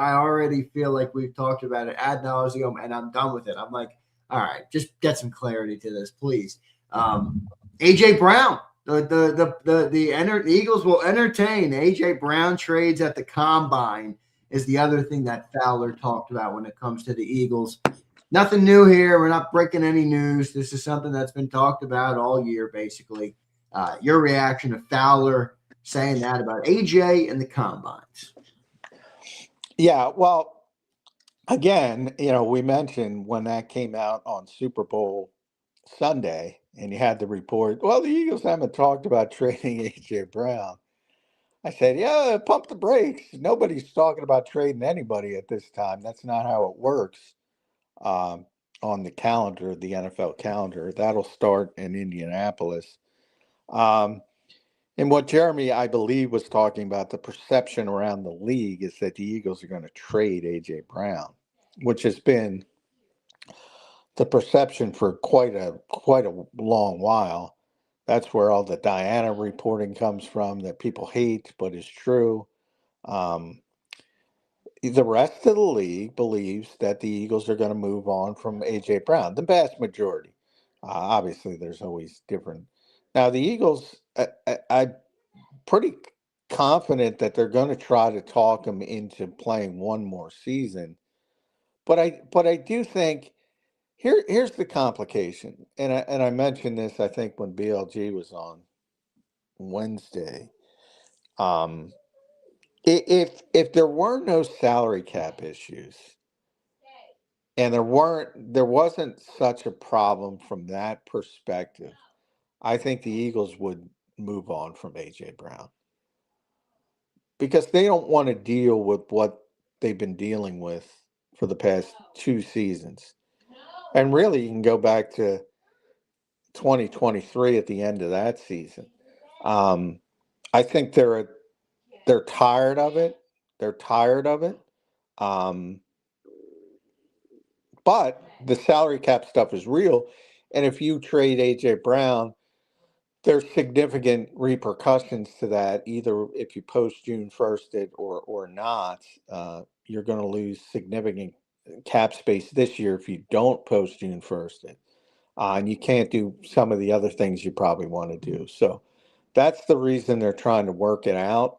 I already feel like we've talked about it ad nauseum, and I'm done with it. I'm like, all right, just get some clarity to this, please. AJ Brown, the Eagles will entertain AJ Brown trades at the combine is the other thing that Fowler talked about when it comes to the Eagles. Nothing new here. We're not breaking any news. This is something that's been talked about all year, basically. Your reaction to Fowler saying that about AJ and the combines? Yeah, well, again, we mentioned when that came out on Super Bowl Sunday, and you had the report, well, the Eagles haven't talked about trading A.J. Brown. I said, yeah, pump the brakes. Nobody's talking about trading anybody at this time. That's not how it works um, on the calendar, the NFL calendar. That'll start in Indianapolis. Um, and what Jeremy, I believe, was talking about, the perception around the league is that the Eagles are going to trade A.J. Brown, which has been the perception for quite a long while. That's where all the Diana reporting comes from that people hate, but is true. Um, the rest of the league believes that the Eagles are going to move on from A.J. Brown, the vast majority. Obviously, there's always different. Now, the Eagles, I'm pretty confident that they're going to try to talk him into playing one more season. But I do think here's the complication, and I mentioned this, I think, when BLG was on Wednesday. Um, if there were no salary cap issues, and there wasn't such a problem from that perspective, I think the Eagles would move on from AJ Brown because they don't want to deal with what they've been dealing with for the past 2 seasons. And really, you can go back to 2023 at the end of that season. Um, I think they're tired of it. They're tired of it. Um, but the salary cap stuff is real. And if you trade AJ Brown, there's significant repercussions to that. Either if you post June 1st it or not, you're going to lose significant cap space this year if you don't post June 1st it. And you can't do some of the other things you probably want to do. So that's the reason they're trying to work it out.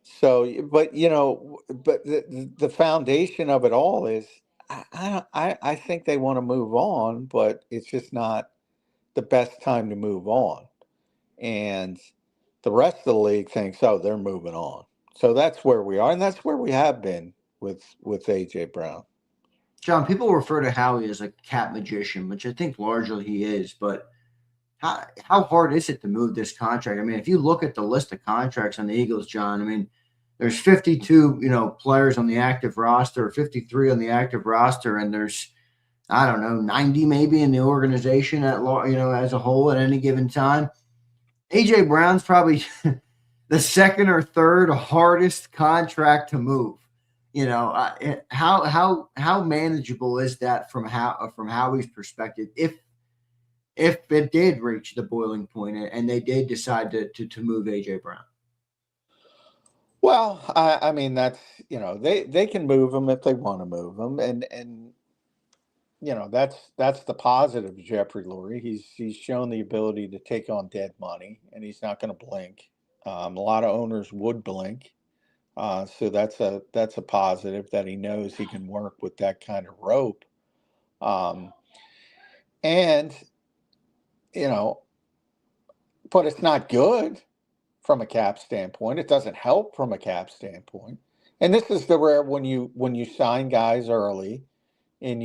So, but the foundation of it all is I think they want to move on, but it's just not the best time to move on. And the rest of the league thinks, oh, they're moving on. So that's where we are, and that's where we have been with AJ Brown. John, people refer to Howie as a cat magician, which I think largely he is, but how hard is it to move this contract? I mean, if you look at the list of contracts on the Eagles, John, I mean, there's 52, players on the active roster, 53 on the active roster, and there's I don't know, 90 maybe in the organization as a whole at any given time. AJ Brown's probably the second or third hardest contract to move. How manageable is that from Howie's perspective if it did reach the boiling point and they did decide to move AJ Brown? Well, I mean that's they can move them if they want to move them, and that's the positive of Jeffrey Lurie. He's shown the ability to take on dead money, and he's not going to blink. A lot of owners would blink, so that's a positive that he knows he can work with that kind of rope. Um, and you know, but it's not good from a cap standpoint. It doesn't help from a cap standpoint. And this is the rare when you sign guys early, and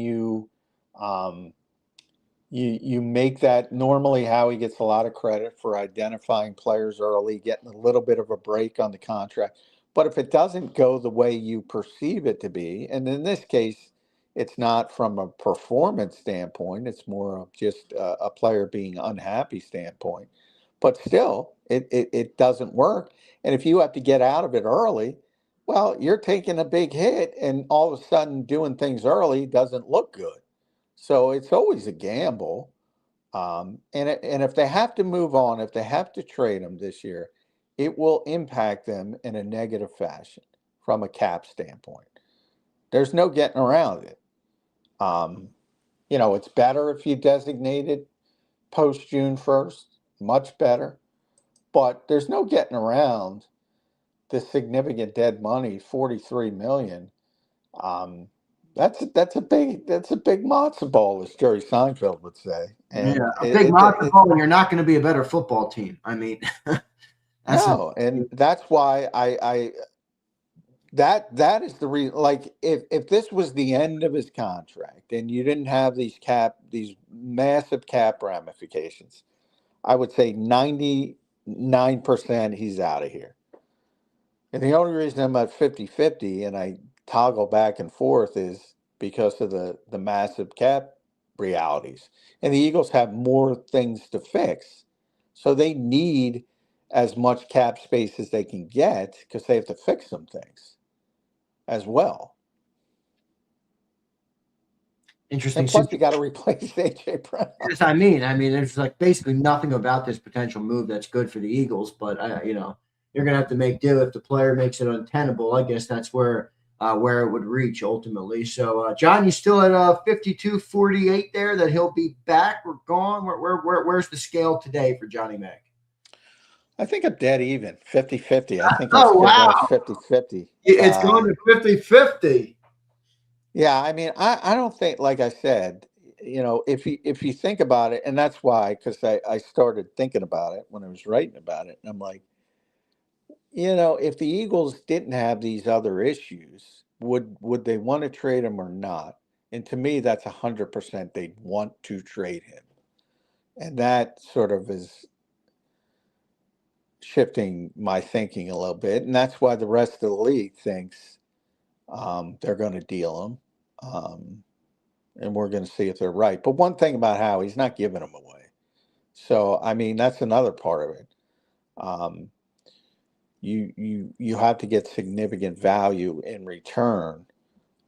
um, you make that. Normally Howie gets a lot of credit for identifying players early, getting a little bit of a break on the contract. But if it doesn't go the way you perceive it to be, and in this case, it's not from a performance standpoint, it's more of just a player being unhappy standpoint. But still, it doesn't work. And if you have to get out of it early, well, you're taking a big hit, and all of a sudden doing things early doesn't look good. So it's always a gamble. And if they have to move on, if they have to trade them this year, it will impact them in a negative fashion from a cap standpoint. There's no getting around it. It's better if you designate it post June 1st, much better. But there's no getting around the significant dead money, $43 million. That's a big matzo ball, as Jerry Seinfeld would say. And A big matzo ball, and you're not going to be a better football team. I mean, and that's why that is the reason. Like, if this was the end of his contract and you didn't have these massive cap ramifications, I would say 99% he's out of here. And the only reason I'm at 50-50 and I toggle back and forth is because of the massive cap realities. And the Eagles have more things to fix. So they need as much cap space as they can get because they have to fix some things as well. Interesting. And plus, you got to replace A.J. Brown. Yes, I mean, there's like basically nothing about this potential move that's good for the Eagles, but you're gonna have to make do. If the player makes it untenable, I guess that's where it would reach ultimately. So, John, you still at 52-48 there that he'll be back or gone? Where's the scale today for Johnny Mac? I think I'm dead even, 50-50. I think Oh, wow. 50-50. It's going to 50-50. Yeah, I mean, I don't think, like I said, if you think about it, and that's why, because I started thinking about it when I was writing about it, and I'm like, if the Eagles didn't have these other issues, would they want to trade him or not? And to me, that's 100% they'd want to trade him. And that sort of is shifting my thinking a little bit. And that's why the rest of the league thinks they're going to deal him. And we're going to see if they're right. But one thing about Howie, he's not giving them away. So, I mean, that's another part of it. You have to get significant value in return.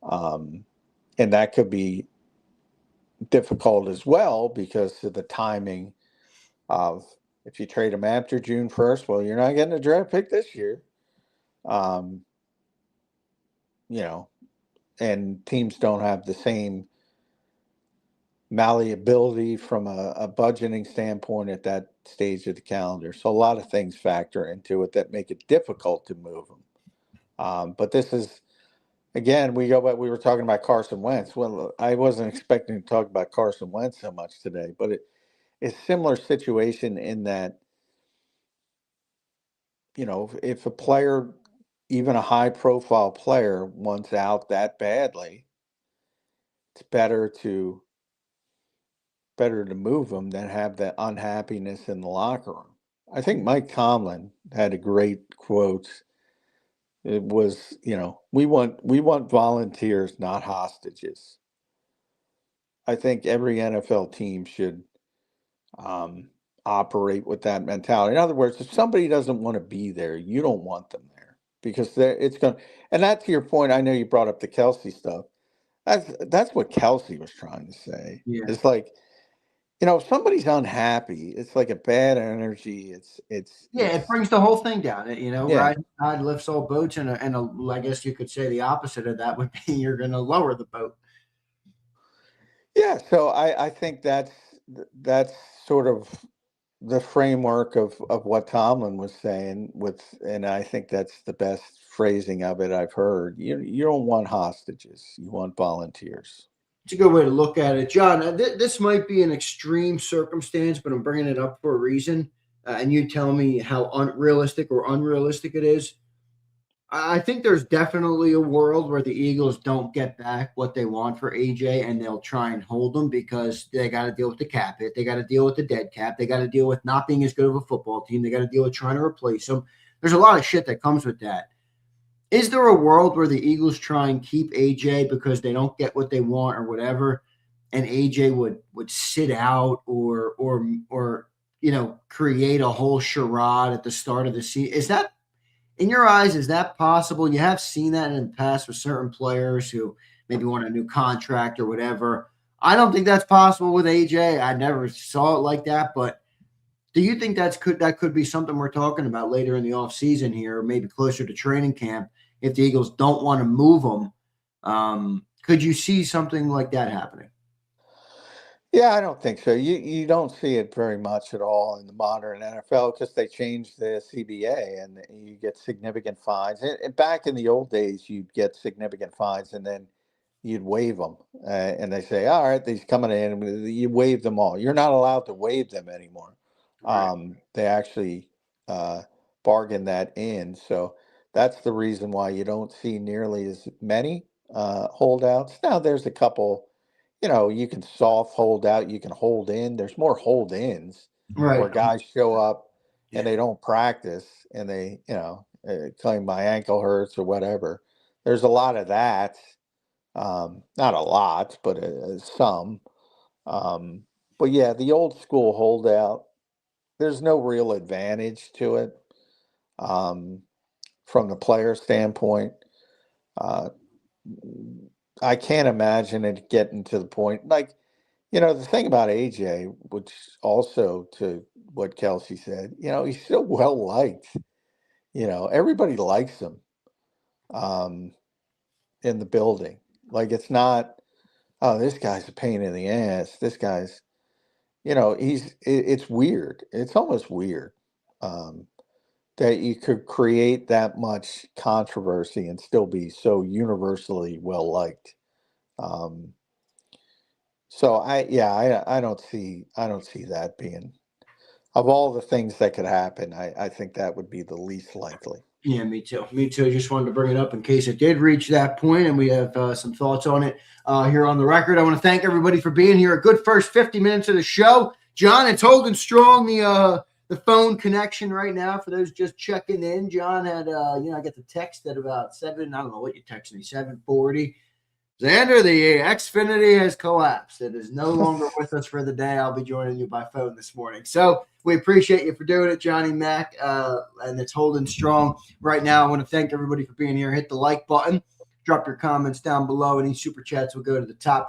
And that could be difficult as well because of the timing of if you trade him after June 1st, well, you're not getting a draft pick this year. And teams don't have the same malleability from a budgeting standpoint at that stage of the calendar. So a lot of things factor into it that make it difficult to move them. But this is, again, we were talking about Carson Wentz. Well, I wasn't expecting to talk about Carson Wentz so much today, but it's a similar situation in that, if a player, even a high profile player, wants out that badly, it's better to move them than have that unhappiness in the locker room. I think Mike Tomlin had a great quote. It was, we want volunteers, not hostages. I think every NFL team should operate with that mentality. In other words, if somebody doesn't want to be there, you don't want them there because it's going. And that, to your point, I know you brought up the Kelsey stuff. That's what Kelsey was trying to say. Yeah. It's like, if somebody's unhappy, it's like a bad energy. It brings the whole thing down. Yeah. Rising tide lifts all boats, and I guess you could say the opposite of that would be you're going to lower the boat. Yeah, so I think that's sort of the framework of what Tomlin was saying and I think that's the best phrasing of it I've heard. You don't want hostages, you want volunteers. It's a good way to look at it, John. This might be an extreme circumstance, but I'm bringing it up for a reason, and you tell me how unrealistic or unrealistic it is. I think there's definitely a world where the Eagles don't get back what they want for AJ, and they'll try and hold them because they got to deal with the cap hit. They got to deal with the dead cap. They got to deal with not being as good of a football team. They got to deal with trying to replace them. There's a lot of shit that comes with that. Is there a world where the Eagles try and keep AJ because they don't get what they want or whatever, and AJ would sit out or create a whole charade at the start of the season? Is that, in your eyes, is that possible? You have seen that in the past with certain players who maybe want a new contract or whatever. I don't think that's possible with AJ. I never saw it like that, but do you think that could be something we're talking about later in the offseason here, or maybe closer to training camp, if the Eagles don't want to move him Could you see something like that happening? Yeah, I don't think so. You don't see it very much at all in the modern NFL because they changed the CBA and you get significant fines. And back in the old days, you'd get significant fines and then you'd waive them. And they say, all right, these coming in, and you waive them all. You're not allowed to waive them anymore. Right. They actually bargain that in. So that's the reason why you don't see nearly as many holdouts. Now, there's a couple, you can soft hold out, you can hold in. There's more hold ins Right. where guys show up and Yeah. they don't practice and they, claim my ankle hurts or whatever. There's a lot of that. Not a lot, but some. Um, but yeah, the old school holdout, there's no real advantage to it um, from the player standpoint. Uh, I can't imagine it getting to the point like, the thing about AJ, which also to what Kelsey said, he's so well liked. Everybody likes him um, in the building. Like it's not, oh, this guy's a pain in the ass. This guy's, it's weird. It's almost weird um, that you could create that much controversy and still be so universally well liked. Um, so I don't see that being of all the things that could happen. I think that would be the least likely. Yeah, me too. Me too. Just wanted to bring it up in case it did reach that point, and we have some thoughts on it here on the record. I want to thank everybody for being here. A good first 50 minutes of the show. John, it's holding strong the phone connection right now for those just checking in. John had I get the text at about 7. I don't know what you texted me, 7:40. Zander, the Xfinity has collapsed. It is no longer with us for the day. I'll be joining you by phone this morning. So we appreciate you for doing it, Johnny Mac, and it's holding strong right now. I want to thank everybody for being here. Hit the like button. Drop your comments down below. Any super chats will go to the top.